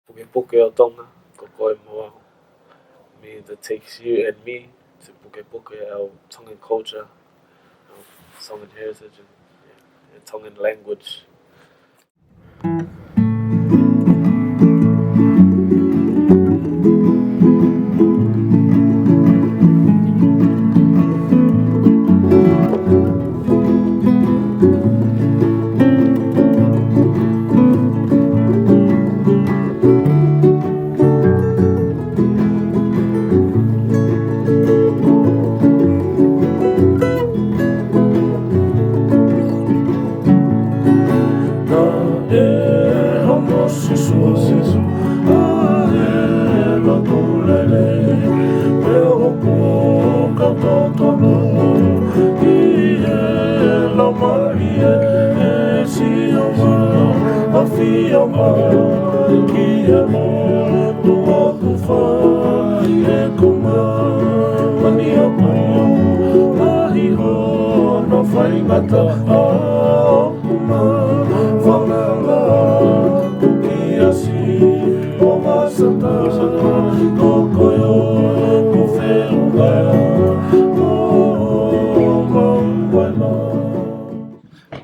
Pukepuke o Tonga, ko koe moa. Me that takes you and me to Pukepuke, our Tongan culture, our Tongan heritage, and Tongan language.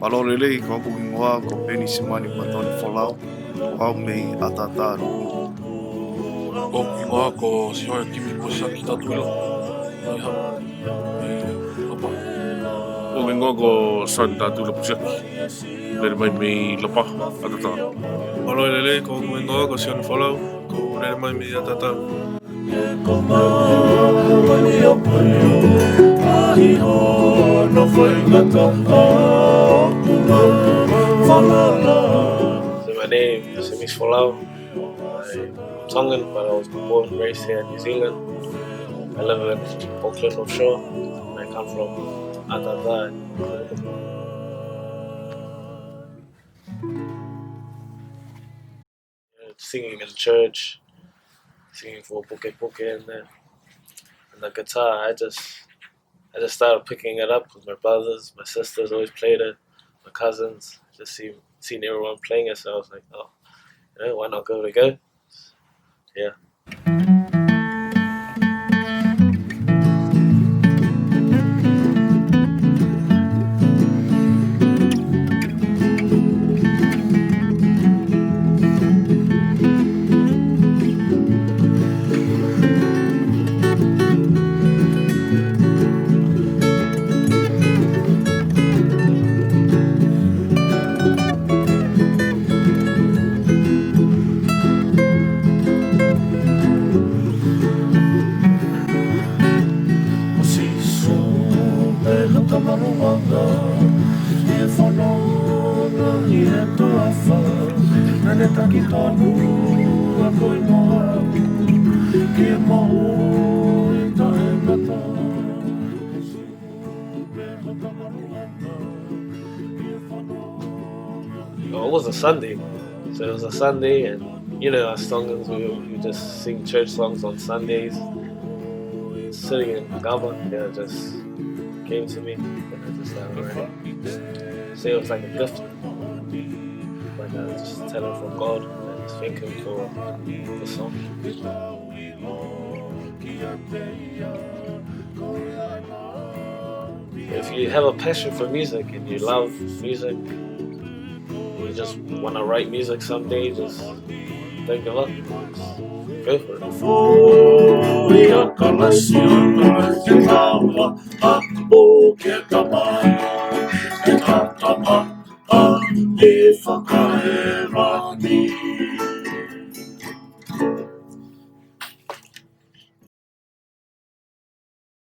Malolelei ko aku ingoa ko Semisi Folau au mei Aotearoa. Ko ingoa ko sihoe kimi posaki tatuila. Iha. Lapa. Ko ingoa ko san tatuila posaki. Lere mai mei lapa Aotearoa. Malolelei ko ingoa ko Semisi Folau ko lere mai mei Aotearoa. So my name is Semisi Folau. I'm Tongan, but I was born and raised here in New Zealand. I live in Auckland offshore, and I come from Aotearoa. Singing in church, singing for Pukepuke and the guitar. I just started picking it up with my brothers, my sisters always played it, my cousins. Just seen everyone playing it, so I was like, oh, why not give it a go? Yeah. It was a Sunday, so it was a Sunday, and us Tongans, we just sing church songs on Sundays. Sitting in Gaba, it just came to me, and I just started writing. So it was like a gift, but just tell him from God and just thank him for the song. If you have a passion for music and you love music, you just want to write music someday, just don't give up. Just go for it.